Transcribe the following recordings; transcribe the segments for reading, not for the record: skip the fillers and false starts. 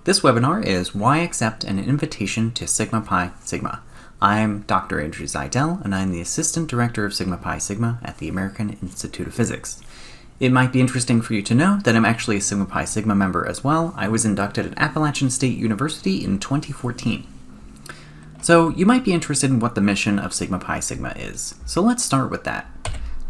This webinar is Why Accept an Invitation to Sigma Pi Sigma. I'm Dr. Andrew Zeidel, and I'm the Assistant Director of Sigma Pi Sigma at the American Institute of Physics. It might be interesting for you to know that I'm actually a Sigma Pi Sigma member as well. I was inducted at Appalachian State University in 2014. So you might be interested in what the mission of Sigma Pi Sigma is. So let's start with that.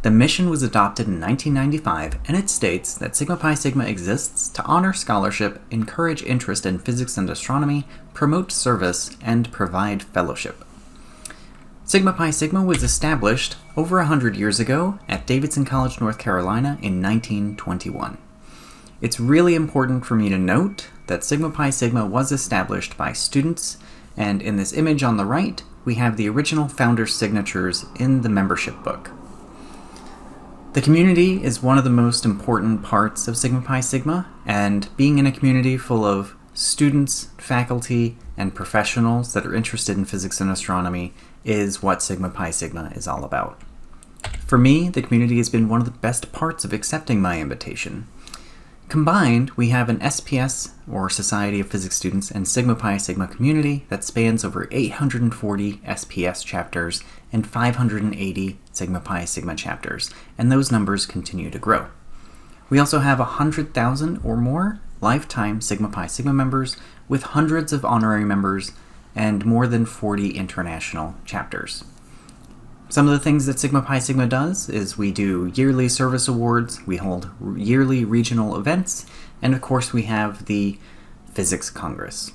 The mission was adopted in 1995, and it states that Sigma Pi Sigma exists to honor scholarship, encourage interest in physics and astronomy, promote service, and provide fellowship. Sigma Pi Sigma was established over 100 years ago at Davidson College, North Carolina in 1921. It's really important for me to note that Sigma Pi Sigma was established by students, and in this image on the right, we have the original founders' signatures in the membership book. The community is one of the most important parts of Sigma Pi Sigma, and being in a community full of students, faculty, and professionals that are interested in physics and astronomy is what Sigma Pi Sigma is all about. For me, the community has been one of the best parts of accepting my invitation. Combined, we have an SPS, or Society of Physics Students, and Sigma Pi Sigma community that spans over 840 SPS chapters and 580 Sigma Pi Sigma chapters, and those numbers continue to grow. We also have 100,000 or more lifetime Sigma Pi Sigma members, with hundreds of honorary members and more than 40 international chapters. Some of the things that Sigma Pi Sigma does is we do yearly service awards, we hold yearly regional events, and of course we have the Physics Congress.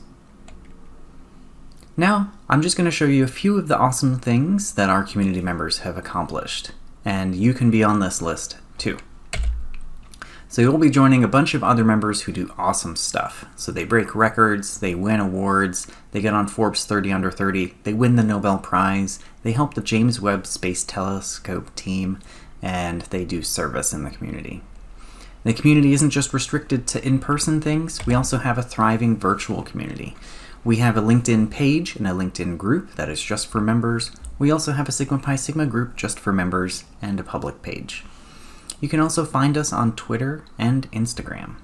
Now, I'm just going to show you a few of the awesome things that our community members have accomplished, and you can be on this list too. So you'll be joining a bunch of other members who do awesome stuff. So they break records, they win awards, they get on Forbes 30 Under 30, they win the Nobel Prize, they help the James Webb Space Telescope team, and they do service in the community. The community isn't just restricted to in-person things, we also have a thriving virtual community. We have a LinkedIn page and a LinkedIn group that is just for members. We also have a Sigma Pi Sigma group just for members and a public page. You can also find us on Twitter and Instagram.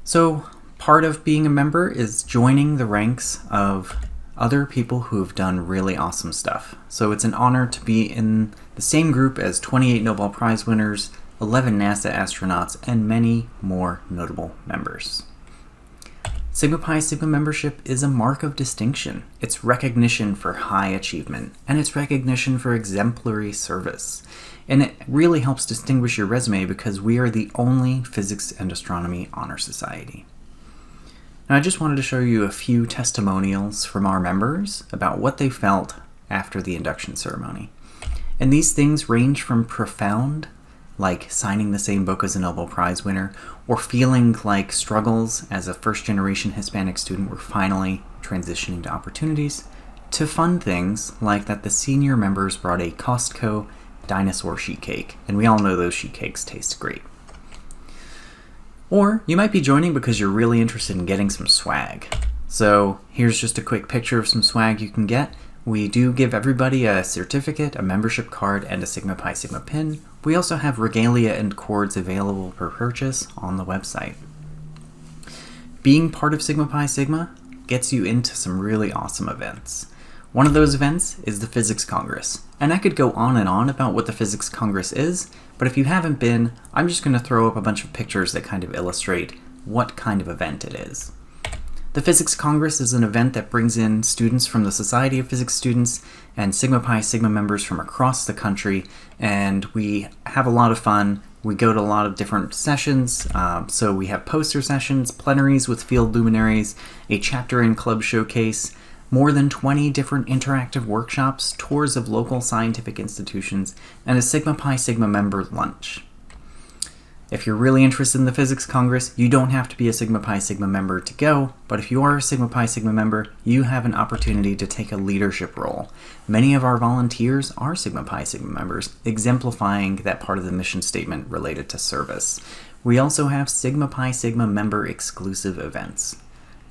So part of being a member is joining the ranks of other people who have done really awesome stuff. So it's an honor to be in the same group as 28 Nobel Prize winners, 11 NASA astronauts, and many more notable members. Sigma Pi Sigma membership is a mark of distinction. It's recognition for high achievement, and it's recognition for exemplary service. And it really helps distinguish your resume because we are the only physics and astronomy honor society. Now I just wanted to show you a few testimonials from our members about what they felt after the induction ceremony. And these things range from profound, like signing the same book as a Nobel Prize winner, or feeling like struggles as a first-generation Hispanic student were finally transitioning to opportunities, to fun things like that the senior members brought a Costco dinosaur sheet cake, and we all know those sheet cakes taste great. Or you might be joining because you're really interested in getting some swag. So here's just a quick picture of some swag you can get. We do give everybody a certificate, a membership card, and a Sigma Pi Sigma pin. We also have regalia and cords available for purchase on the website. Being part of Sigma Pi Sigma gets you into some really awesome events. One of those events is the Physics Congress, and I could go on and on about what the Physics Congress is, but if you haven't been, I'm just going to throw up a bunch of pictures that kind of illustrate what kind of event it is. The Physics Congress is an event that brings in students from the Society of Physics Students and Sigma Pi Sigma members from across the country, and we have a lot of fun. We go to a lot of different sessions, so we have poster sessions, plenaries with field luminaries, a chapter and club showcase, more than 20 different interactive workshops, tours of local scientific institutions, and a Sigma Pi Sigma member lunch. If you're really interested in the Physics Congress, you don't have to be a Sigma Pi Sigma member to go, but if you are a Sigma Pi Sigma member, you have an opportunity to take a leadership role. Many of our volunteers are Sigma Pi Sigma members, exemplifying that part of the mission statement related to service. We also have Sigma Pi Sigma member exclusive events.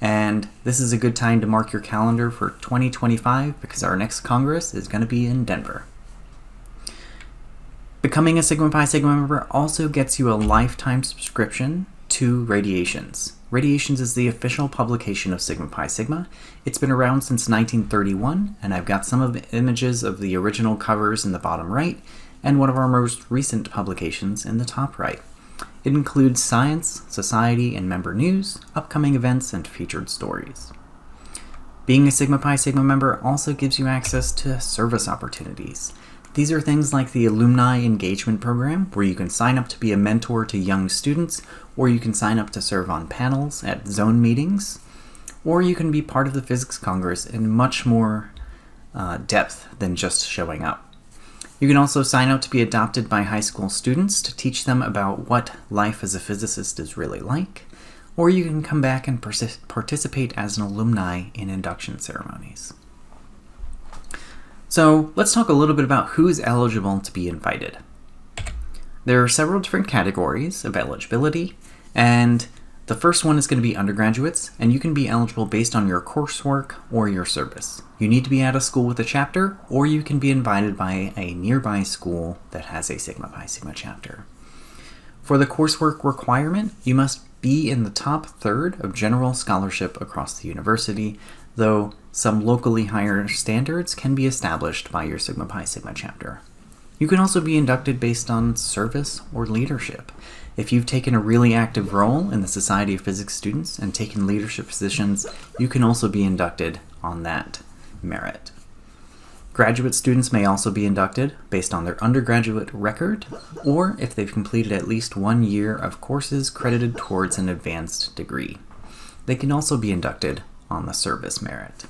And this is a good time to mark your calendar for 2025 because our next Congress is going to be in Denver. Becoming a Sigma Pi Sigma member also gets you a lifetime subscription to Radiations. Radiations is the official publication of Sigma Pi Sigma. It's been around since 1931, and I've got some of the images of the original covers in the bottom right, and one of our most recent publications in the top right. It includes science, society, and member news, upcoming events, and featured stories. Being a Sigma Pi Sigma member also gives you access to service opportunities. These are things like the Alumni Engagement Program, where you can sign up to be a mentor to young students, or you can sign up to serve on panels at zone meetings, or you can be part of the Physics Congress in much more depth than just showing up. You can also sign up to be adopted by high school students to teach them about what life as a physicist is really like, or you can come back and participate as an alumni in induction ceremonies. So let's talk a little bit about who is eligible to be invited. There are several different categories of eligibility, and the first one is going to be undergraduates, and you can be eligible based on your coursework or your service. You need to be at a school with a chapter, or you can be invited by a nearby school that has a Sigma Pi Sigma chapter. For the coursework requirement, you must be in the top third of general scholarship across the university, though some locally higher standards can be established by your Sigma Pi Sigma chapter. You can also be inducted based on service or leadership. If you've taken a really active role in the Society of Physics students and taken leadership positions, you can also be inducted on that merit. Graduate students may also be inducted based on their undergraduate record, or if they've completed at least 1 year of courses credited towards an advanced degree. They can also be inducted on the service merit.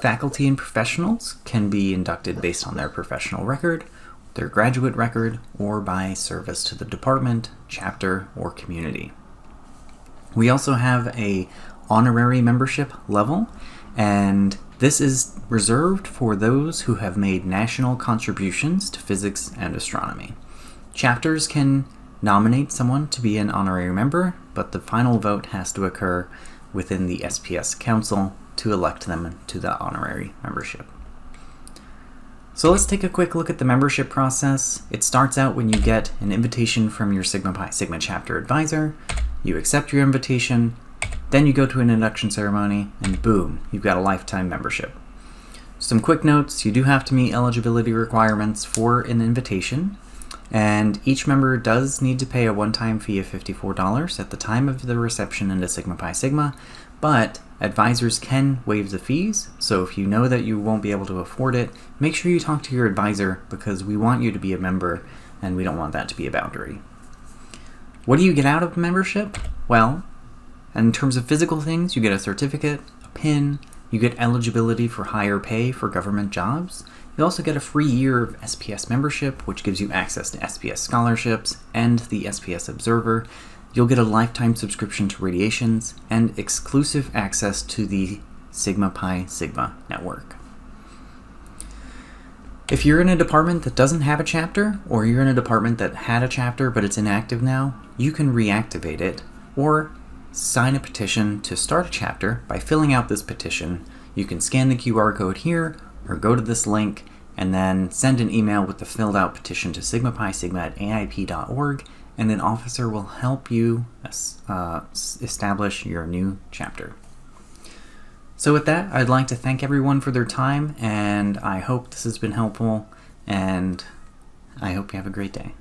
Faculty and professionals can be inducted based on their professional record, their graduate record, or by service to the department, chapter, or community. We also have a honorary membership level, and this is reserved for those who have made national contributions to physics and astronomy. Chapters can nominate someone to be an honorary member, but the final vote has to occur within the SPS Council to elect them to the honorary membership. So let's take a quick look at the membership process. It starts out when you get an invitation from your Sigma Pi Sigma chapter advisor. You accept your invitation, then you go to an induction ceremony, and boom, you've got a lifetime membership. Some quick notes: you do have to meet eligibility requirements for an invitation, and each member does need to pay a one-time fee of $54 at the time of the reception into Sigma Pi Sigma, but advisors can waive the fees, so if you know that you won't be able to afford it, make sure you talk to your advisor, because we want you to be a member and we don't want that to be a boundary. What do you get out of membership? Well, in terms of physical things, you get a certificate, a pin, you get eligibility for higher pay for government jobs. You also get a free year of SPS membership, which gives you access to SPS scholarships and the SPS Observer. You'll get a lifetime subscription to Radiations and exclusive access to the Sigma Pi Sigma network. If you're in a department that doesn't have a chapter, or you're in a department that had a chapter but it's inactive now, you can reactivate it or sign a petition to start a chapter by filling out this petition. You can scan the QR code here or go to this link and then send an email with the filled out petition to sigmapisigma@aip.org, and an officer will help you establish your new chapter. So with that, I'd like to thank everyone for their time, and I hope this has been helpful, and I hope you have a great day.